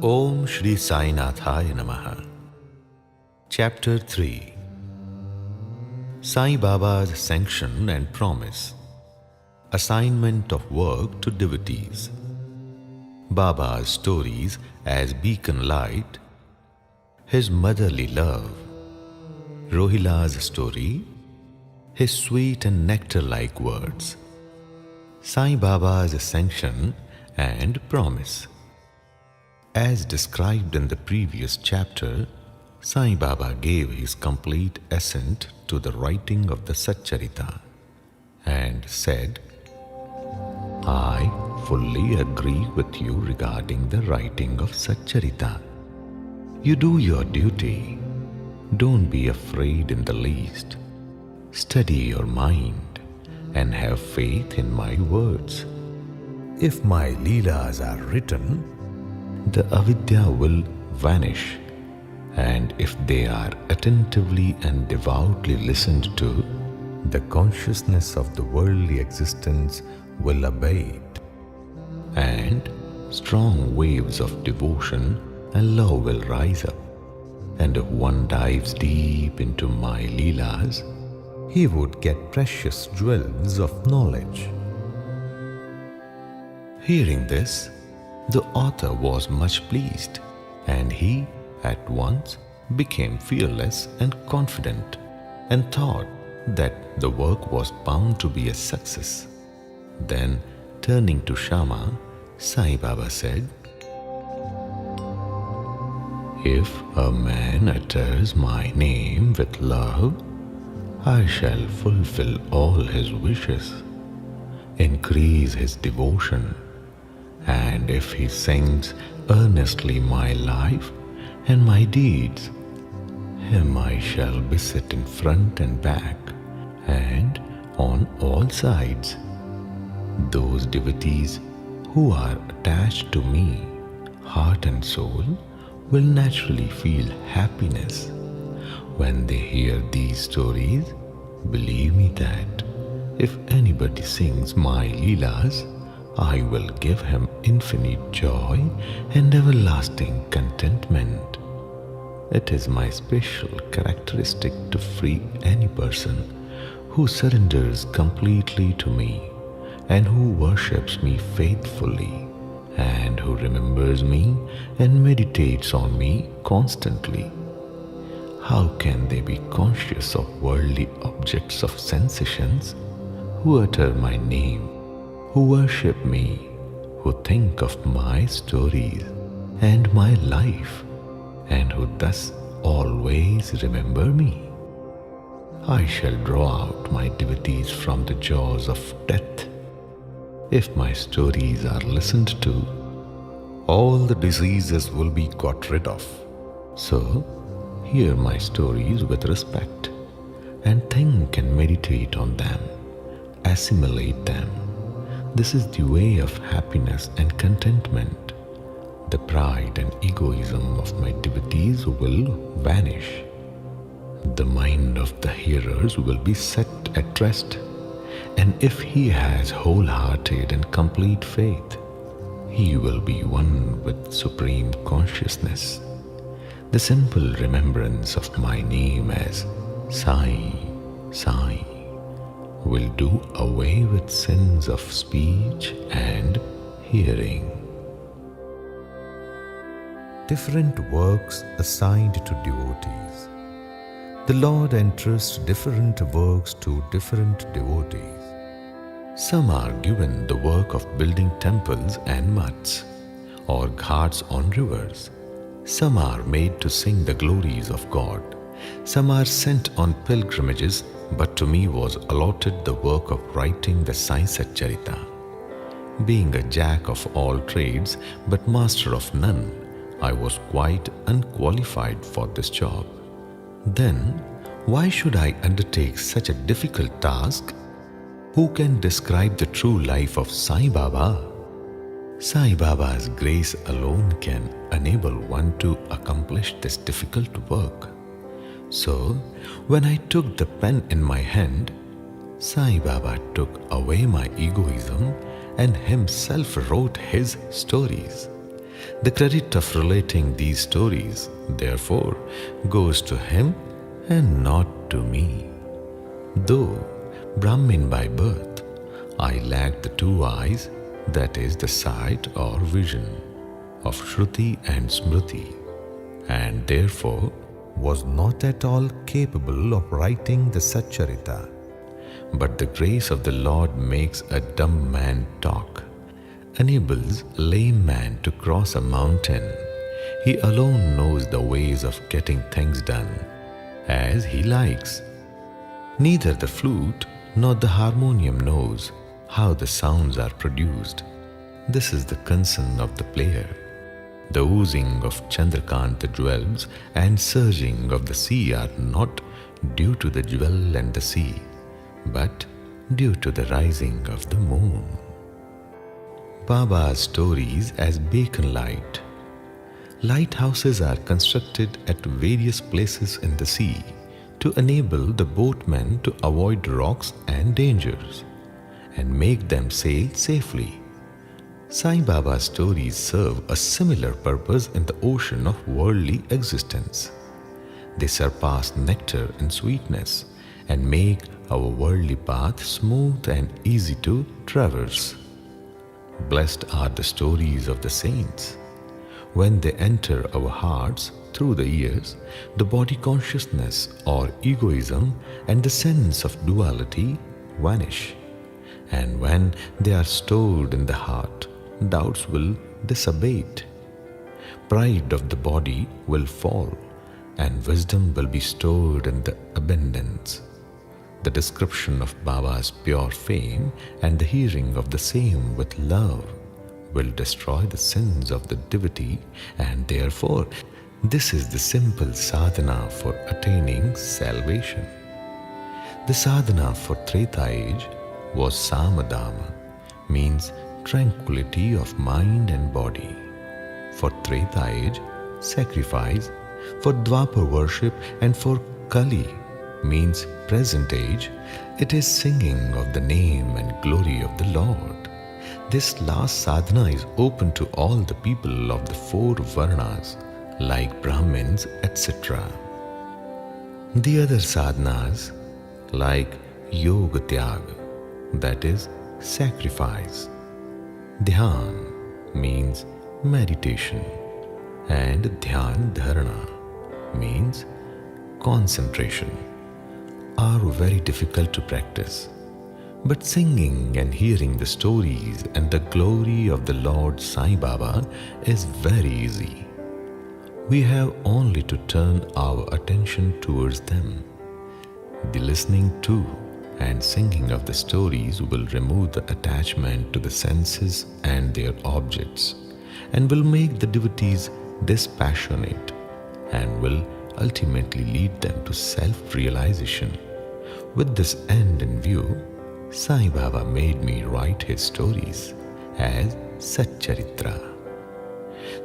Om Shri Sainathaya Namaha. Chapter 3. Sai Baba's Sanction and Promise. Assignment of work to devotees. Baba's stories as beacon light. His motherly love. Rohila's story. His sweet and nectar-like words. Sai Baba's sanction and promise. As described in the previous chapter, Sai Baba gave his complete assent to the writing of the Sachcharita and said, I fully agree with you regarding the writing of Sachcharita. You do your duty. Don't be afraid in the least. Study your mind and have faith in my words. If my Leelas are written, the avidya will vanish, and if they are attentively and devoutly listened to, the consciousness of the worldly existence will abate, and strong waves of devotion and love will rise up. And if one dives deep into my Leelas, he would get precious jewels of knowledge. Hearing this, the author was much pleased, and he at once became fearless and confident, and thought that the work was bound to be a success. Then, turning to Shama, Sai Baba said, If a man utters my name with love, I shall fulfill all his wishes, increase his devotion, and if he sings earnestly my life and my deeds, him I shall besit in front and back and on all sides. Those devotees who are attached to me, heart and soul, will naturally feel happiness. When they hear these stories, believe me that if anybody sings my Leelas, I will give him infinite joy and everlasting contentment. It is my special characteristic to free any person who surrenders completely to me and who worships me faithfully and who remembers me and meditates on me constantly. How can they be conscious of worldly objects of sensations who utter my name, who worship me, who think of my stories and my life, and who thus always remember me? I shall draw out my devotees from the jaws of death. If my stories are listened to, all the diseases will be got rid of. So, hear my stories with respect, and think and meditate on them, assimilate them. This is the way of happiness and contentment. The pride and egoism of my devotees will vanish. The mind of the hearers will be set at rest, and if he has wholehearted and complete faith, he will be one with supreme consciousness. The simple remembrance of my name as Sai, Sai will do away with sins of speech and hearing. Different works assigned to devotees. The Lord entrusts different works to different devotees. Some are given the work of building temples and mats, or ghats on rivers. Some are made to sing the glories of God. Some are sent on pilgrimages, but to me was allotted the work of writing the Sai Sachcharita. Being a jack of all trades, but master of none, I was quite unqualified for this job. Then, why should I undertake such a difficult task? Who can describe the true life of Sai Baba? Sai Baba's grace alone can enable one to accomplish this difficult work. So, when I took the pen in my hand, Sai Baba took away my egoism and himself wrote his stories. The credit of relating these stories, therefore, goes to him and not to me. Though Brahmin by birth, I lacked the two eyes, that is, the sight or vision of Shruti and Smriti, and therefore was not at all capable of writing the Sachcharita. But the grace of the Lord makes a dumb man talk, enables a lame man to cross a mountain. He alone knows the ways of getting things done as he likes. Neither the flute nor the harmonium knows how the sounds are produced. This is the concern of the player. The oozing of Chandrakanta jewels and surging of the sea are not due to the jewel and the sea, but due to the rising of the moon. Baba's stories as beacon light. Lighthouses are constructed at various places in the sea to enable the boatmen to avoid rocks and dangers and make them sail safely. Sai Baba's stories serve a similar purpose in the ocean of worldly existence. They surpass nectar in sweetness and make our worldly path smooth and easy to traverse. Blessed are the stories of the saints. When they enter our hearts through the ears, the body consciousness or egoism and the sense of duality vanish. And when they are stored in the heart, doubts will dissipate. Pride of the body will fall, and wisdom will be stored in the abundance. The description of Baba's pure fame and the hearing of the same with love will destroy the sins of the devotee, and therefore this is the simple sadhana for attaining salvation. The sadhana for Treta age was Samadama, means tranquility of mind and body. For Treta age, sacrifice. For Dwapar worship, and for Kali, means present age, it is singing of the name and glory of the Lord. This last sadhana is open to all the people of the four varnas, like Brahmins, etc. The other sadhanas, like Yoga Tyag, that is, sacrifice. Dhyan means meditation, and Dhyan Dharana means concentration, are very difficult to practice. But singing and hearing the stories and the glory of the Lord Sai Baba is very easy. We have only to turn our attention towards them. The listening to and singing of the stories will remove the attachment to the senses and their objects, and will make the devotees dispassionate, and will ultimately lead them to self-realization. With this end in view, Sai Baba made me write his stories as Sachcharita.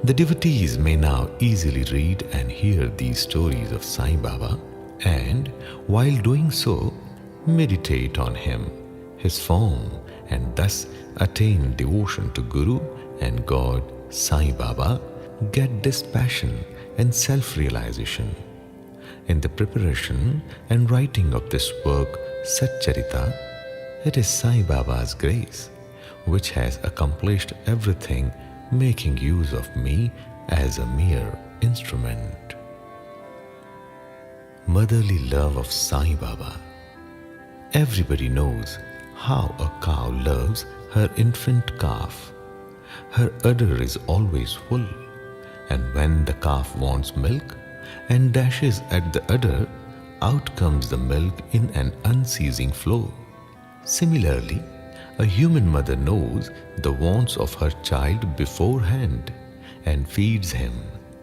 The devotees may now easily read and hear these stories of Sai Baba, and while doing so, meditate on him, his form, and thus attain devotion to Guru and God Sai Baba, get dispassion and self-realization. In the preparation and writing of this work, Sachcharita, it is Sai Baba's grace which has accomplished everything, making use of me as a mere instrument. Motherly love of Sai Baba. Everybody knows how a cow loves her infant calf. Her udder is always full, and when the calf wants milk and dashes at the udder, out comes the milk in an unceasing flow. Similarly, a human mother knows the wants of her child beforehand and feeds him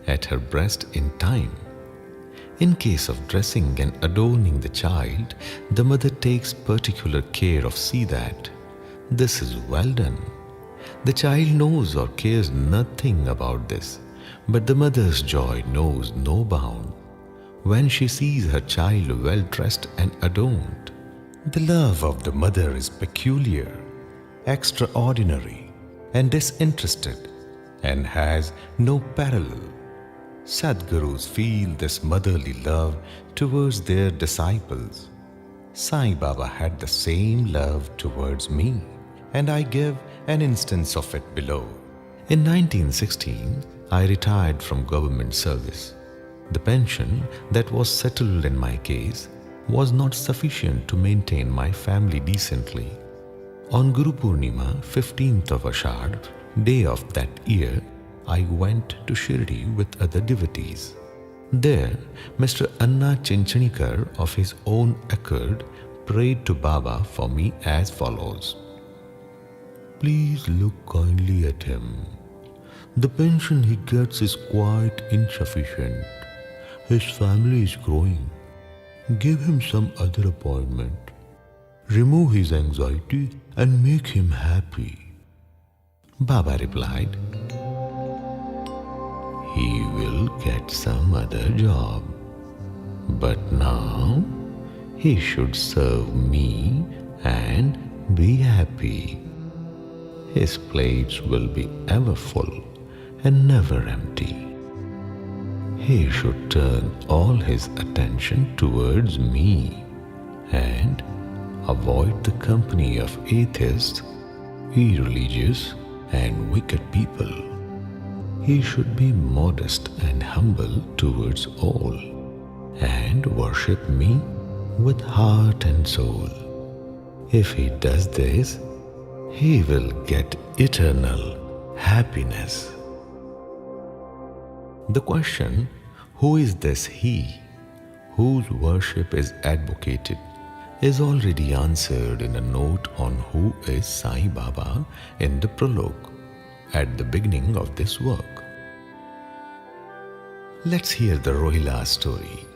at her breast in time. In case of dressing and adorning the child, the mother takes particular care of see that this is well done. The child knows or cares nothing about this, but the mother's joy knows no bound when she sees her child well dressed and adorned. The love of the mother is peculiar, extraordinary, and disinterested. and has no parallel. Sadgurus feel this motherly love towards their disciples. Sai Baba had the same love towards me, and I give an instance of it below. In 1916, I retired from government service. The pension that was settled in my case was not sufficient to maintain my family decently. On Guru Purnima, 15th of Ashad, day of that year, I went to Shirdi with other devotees. There, Mr. Anna Chinchanikar of his own accord prayed to Baba for me as follows. Please look kindly at him. The pension he gets is quite insufficient. His family is growing. Give him some other appointment. Remove his anxiety and make him happy. Baba replied, he will get some other job. But now he should serve me and be happy. His plates will be ever full and never empty. He should turn all his attention towards me and avoid the company of atheists, irreligious and wicked people. He should be modest and humble towards all and worship me with heart and soul. If he does this, he will get eternal happiness. The question, who is this he, whose worship is advocated, is already answered in a note on who is Sai Baba in the prologue at the beginning of this work. Let's hear the Rohila story.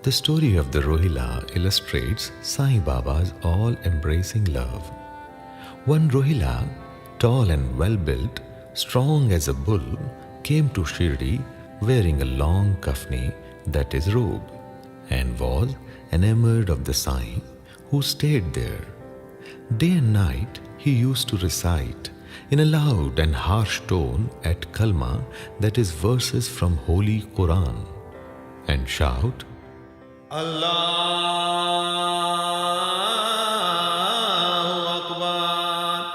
The story of the Rohila illustrates Sai Baba's all-embracing love. One Rohila, tall and well-built, strong as a bull, came to Shirdi wearing a long kafni, that is robe, and was enamored of the Sai, who stayed there. Day and night he used to recite in a loud and harsh tone at Kalma, that is verses from Holy Quran, and shout, Allahu Akbar.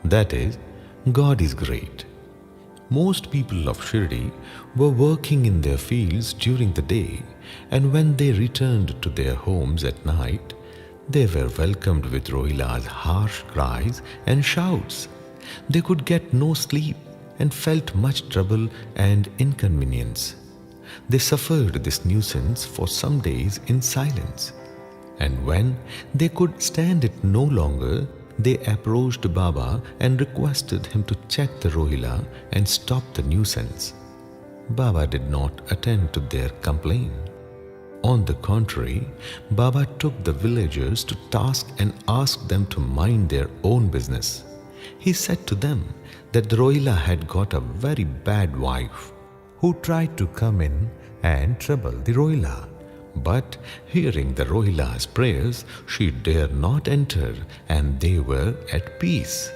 That is, God is great. Most people of Shirdi were working in their fields during the day, and when they returned to their homes at night, they were welcomed with Rohila's harsh cries and shouts. They could get no sleep and felt much trouble and inconvenience. They suffered this nuisance for some days in silence, and when they could stand it no longer, they approached Baba and requested him to check the Rohila and stop the nuisance. Baba did not attend to their complaint. On the contrary, Baba took the villagers to task and asked them to mind their own business. He said to them that the Rohila had got a very bad wife who tried to come in and trouble the Rohila. But hearing the Rohila's prayers, she dared not enter, and they were at peace.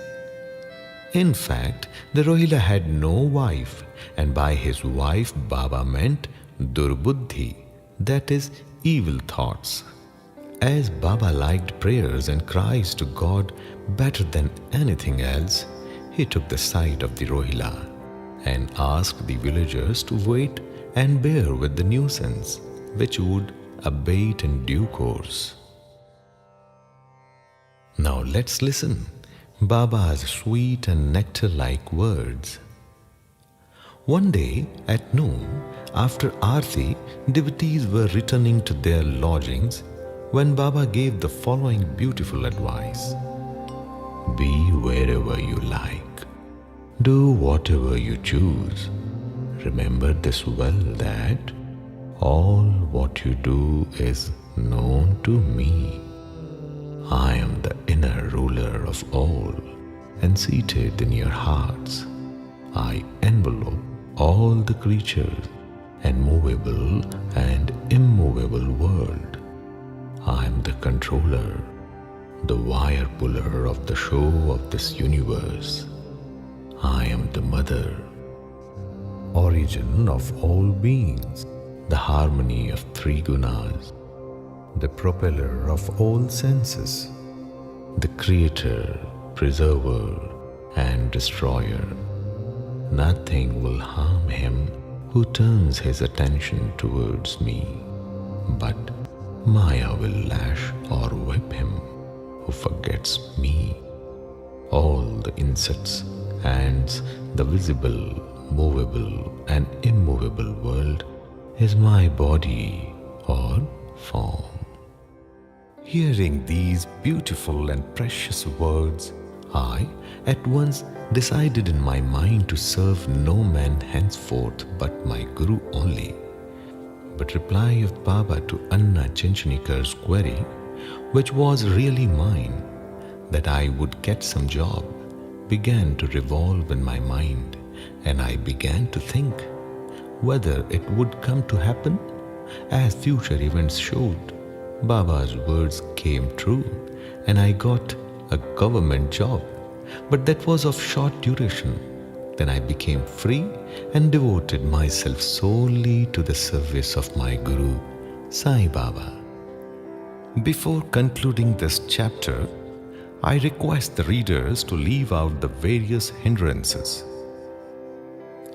In fact, the Rohila had no wife, and by his wife Baba meant Durbuddhi, that is, evil thoughts. As Baba liked prayers and cries to God better than anything else, he took the side of the Rohila and asked the villagers to wait and bear with the nuisance, which would abate in due course. Now let's listen Baba's sweet and nectar-like words. One day at noon, after Aarti, devotees were returning to their lodgings when Baba gave the following beautiful advice. Be wherever you like. Do whatever you choose. Remember this well, that all what you do is known to me. I am the inner ruler of all, and seated in your hearts, I envelop all the creatures and movable and immovable world. I am the controller, the wire puller of the show of this universe. I am the mother, origin of all beings, the harmony of three gunas, the propeller of all senses, the creator, preserver, and destroyer. Nothing will harm him who turns his attention towards me, but Maya will lash or whip him who forgets me. All the insects, ants, the visible, movable, and immovable world is my body or form. Hearing these beautiful and precious words, I at once decided in my mind to serve no man henceforth but my Guru only. But reply of Baba to Anna Chinchanikar's query, which was really mine, that I would get some job, began to revolve in my mind, and I began to think whether it would come to happen. As future events showed, Baba's words came true, and I got a government job, but that was of short duration. Then I became free and devoted myself solely to the service of my Guru, Sai Baba. Before concluding this chapter, I request the readers to leave out the various hindrances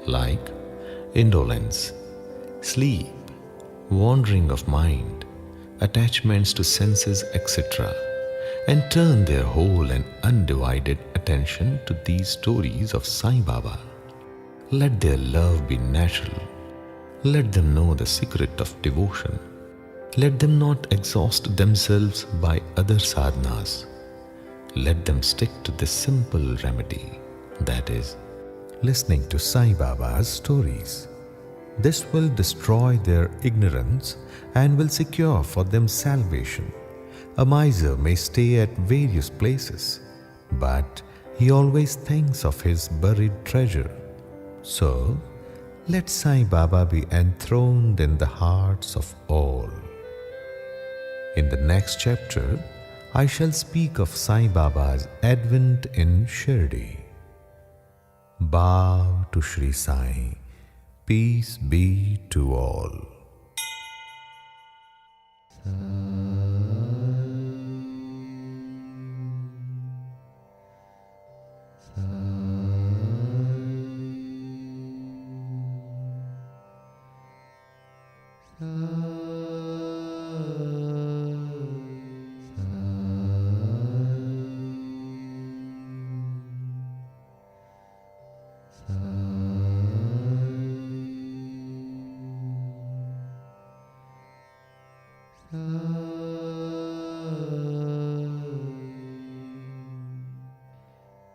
like indolence, sleep, wandering of mind, attachments to senses, etc., and turn their whole and undivided attention to these stories of Sai Baba. Let their love be natural. Let them know the secret of devotion. Let them not exhaust themselves by other sadhanas. Let them stick to this simple remedy, that is, listening to Sai Baba's stories. This will destroy their ignorance and will secure for them salvation. A miser may stay at various places, but he always thinks of his buried treasure. So, let Sai Baba be enthroned in the hearts of all. In the next chapter, I shall speak of Sai Baba's advent in Shirdi. Bow to Shri Sai. Peace be to all. Ah